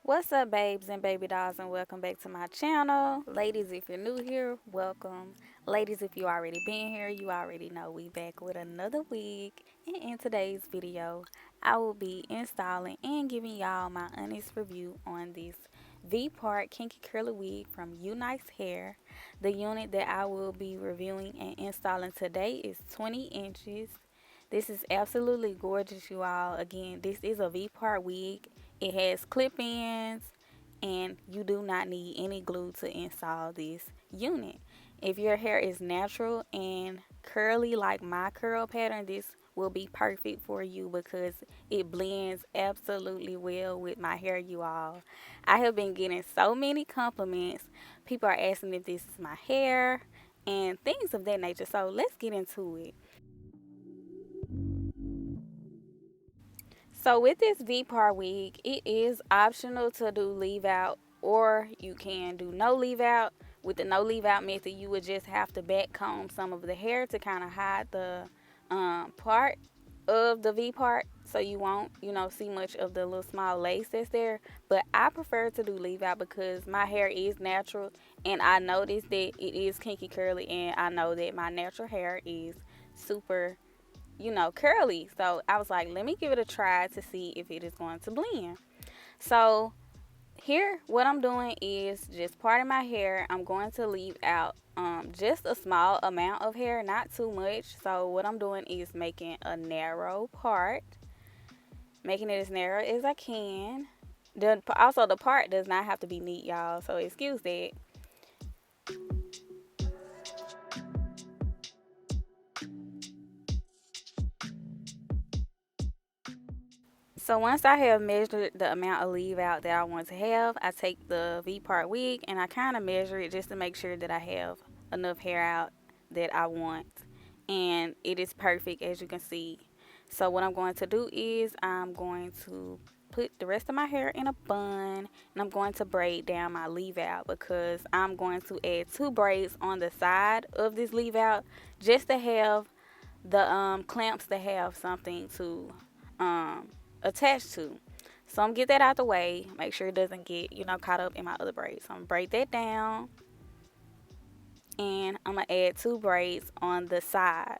What's up, babes and baby dolls, and welcome back to my channel. Ladies, if you're new here, welcome. Ladies, if you already been here, you already know we back with another week. And in today's video, I will be installing and giving y'all my honest review on this V-part kinky curly wig from UNiceHair. The unit that I will be reviewing and installing today is 20 inches. This is absolutely gorgeous, you all. Again, this is a V-part wig. It has clip-ins, and you do not need any glue to install this unit. If your hair is natural and curly like my curl pattern, this will be perfect for you because it blends absolutely well with my hair, you all. I have been getting so many compliments. People are asking if this is my hair and things of that nature. So let's get into it. So with this V-part wig, it is optional to do leave out, or you can do no leave out. With the no leave out method, you would just have to back comb some of the hair to kind of hide the part of the V part, so you won't, see much of the little small lace that's there. But I prefer to do leave out because my hair is natural, and I noticed that it is kinky curly, and I know that my natural hair is super curly. So I was like, let me give it a try to see if it is going to blend. So here, what I'm doing is just parting my hair. I'm going to leave out just a small amount of hair, not too much. So what I'm doing is making a narrow part, making it as narrow as I can. Also, the part does not have to be neat, y'all. So excuse that. So once I have measured the amount of leave out that I want to have, I take the V-part wig and I kind of measure it just to make sure that I have enough hair out that I want. And it is perfect, as you can see. So what I'm going to do is I'm going to put the rest of my hair in a bun, and I'm going to braid down my leave out because I'm going to add two braids on the side of this leave out just to have the clamps to have something to um, attach to. So I'm gonna get that out the way, make sure it doesn't get, caught up in my other braids. So I'm gonna braid that down, and I'm gonna add two braids on the side.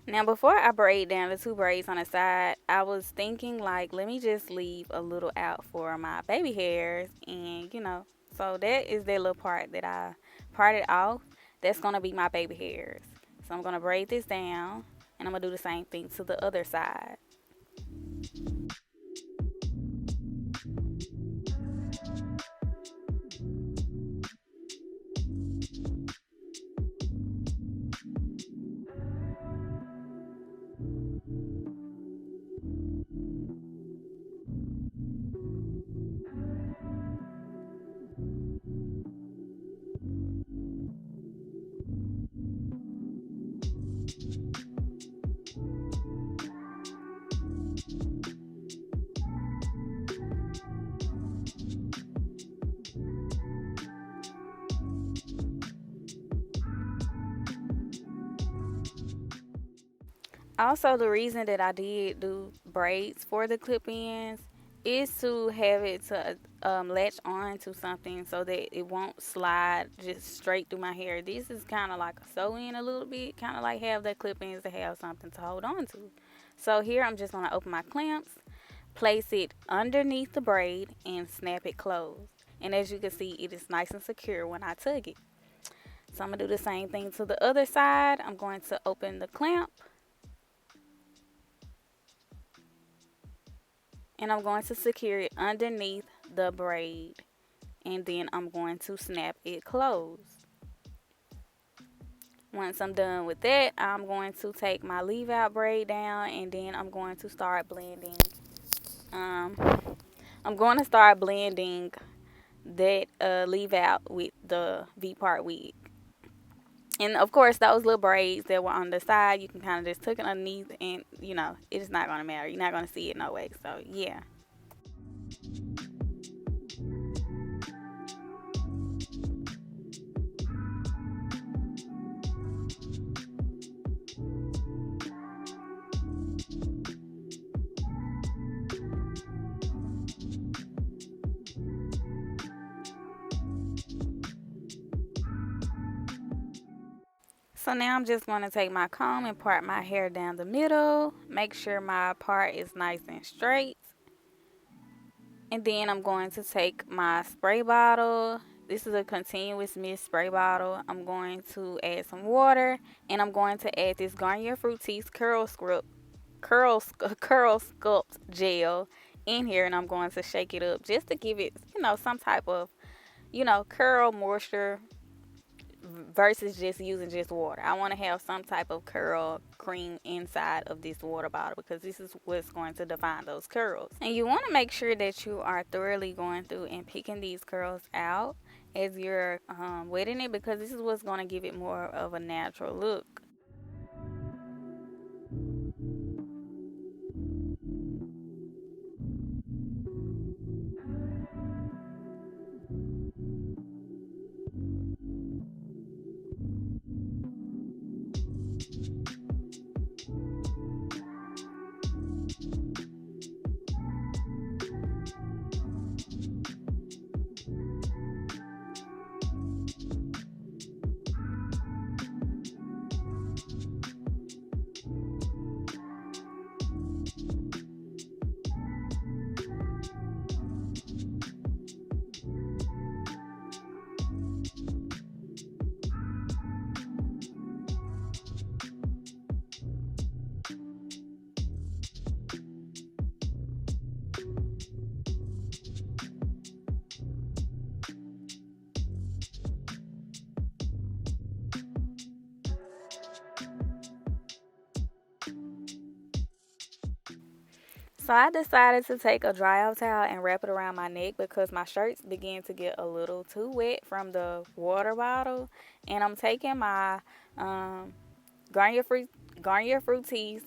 Now before I braid down the two braids on the side, I was thinking like, let me just leave a little out for my baby hairs, and so that is that little part that I parted off. That's gonna be my baby hairs. So I'm gonna braid this down, and I'm gonna do the same thing to the other side. Also, the reason that I did do braids for the clip-ins is to have it to latch on to something so that it won't slide just straight through my hair. This is kind of like a sew-in a little bit, kind of like have the clip-ins to have something to hold on to. So here I'm just going to open my clamps, place it underneath the braid, and snap it closed. And as you can see, it is nice and secure when I tug it. So I'm going to do the same thing to the other side. I'm going to open the clamp, and I'm going to secure it underneath the braid, and then I'm going to snap it closed. Once I'm done with that, I'm going to take my leave out braid down, and then I'm going to start blending. um, I'm going to start blending that leave out with the V part wig. And of course, those little braids that were on the side, you can kind of just tuck it underneath, and it's not gonna matter. You're not gonna see it no way. So yeah. So now I'm just gonna take my comb and part my hair down the middle. Make sure my part is nice and straight. And then I'm going to take my spray bottle. This is a continuous mist spray bottle. I'm going to add some water, and I'm going to add this Garnier Fructis curl sculpt gel in here, and I'm going to shake it up just to give it, some type of, curl moisture versus just using just water. I want to have some type of curl cream inside of this water bottle because this is what's going to define those curls. And you want to make sure that you are thoroughly going through and picking these curls out as you're wetting it, because this is what's going to give it more of a natural look. So I decided to take a dry out towel and wrap it around my neck because my shirts began to get a little too wet from the water bottle. And I'm taking my um, Garnier, Fruit, Garnier Fructis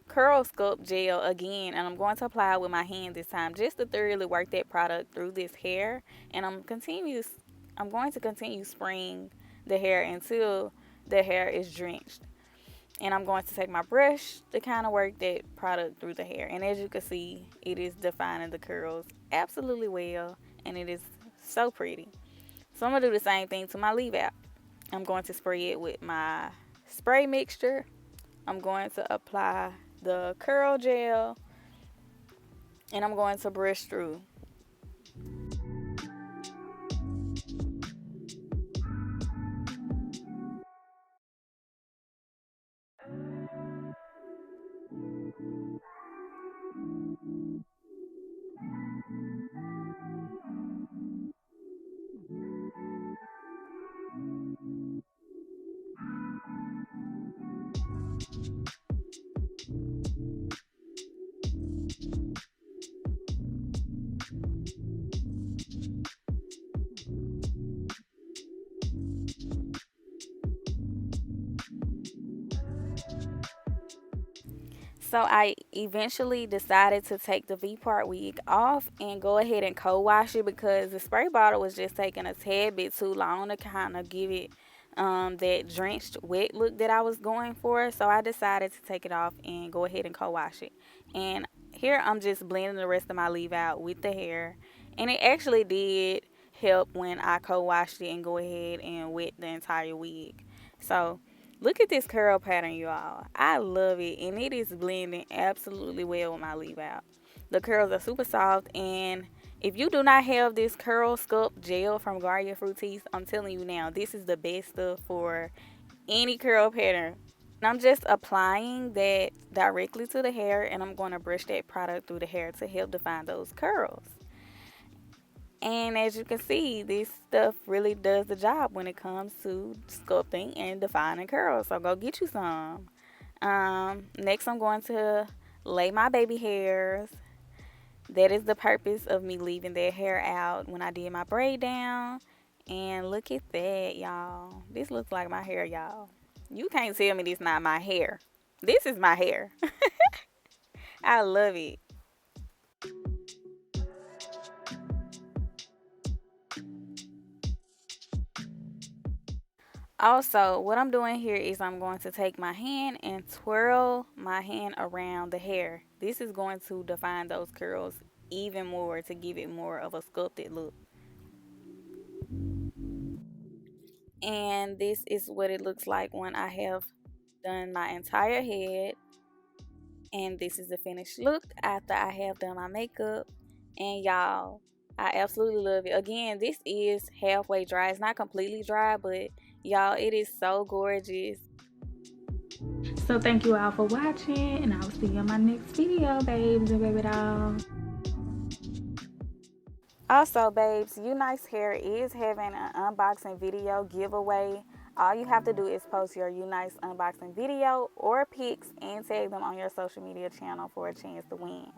curl sculpt gel again, and I'm going to apply it with my hand this time just to thoroughly work that product through this hair. And I'm going to continue spraying the hair until the hair is drenched. And I'm going to take my brush to kind of work that product through the hair. And as you can see, it is defining the curls absolutely well, and it is so pretty. So I'm going to do the same thing to my leave out. I'm going to spray it with my spray mixture. I'm going to apply the curl gel, and I'm going to brush through. So I eventually decided to take the V part wig off and go ahead and co-wash it because the spray bottle was just taking a tad bit too long to kind of give it that drenched wet look that I was going for. So I decided to take it off and go ahead and co-wash it. And here I'm just blending the rest of my leave out with the hair. And it actually did help when I co-washed it and go ahead and wet the entire wig. So look at this curl pattern, you all. I love it, and it is blending absolutely well with my leave out. The curls are super soft, and if you do not have this curl sculpt gel from Garnier Fructis, I'm telling you now, this is the best stuff for any curl pattern. And I'm just applying that directly to the hair, and I'm going to brush that product through the hair to help define those curls. And as you can see, this stuff really does the job when it comes to sculpting and defining curls. So go get you some. Next, I'm going to lay my baby hairs. That is the purpose of me leaving that hair out when I did my braid down. And look at that, y'all. This looks like my hair, y'all. You can't tell me this not my hair. This is my hair. I love it. Also, what I'm doing here is I'm going to take my hand and twirl my hand around the hair. This is going to define those curls even more to give it more of a sculpted look. And this is what it looks like when I have done my entire head. And this is the finished look after I have done my makeup. And y'all, I absolutely love it. Again, this is halfway dry. It's not completely dry, but y'all, it is so gorgeous. So thank you all for watching, and I will see you in my next video, babes and baby dolls. Also, babes, UNiceHair is having an unboxing video giveaway. All you have to do is post your UNice unboxing video or pics and tag them on your social media channel for a chance to win.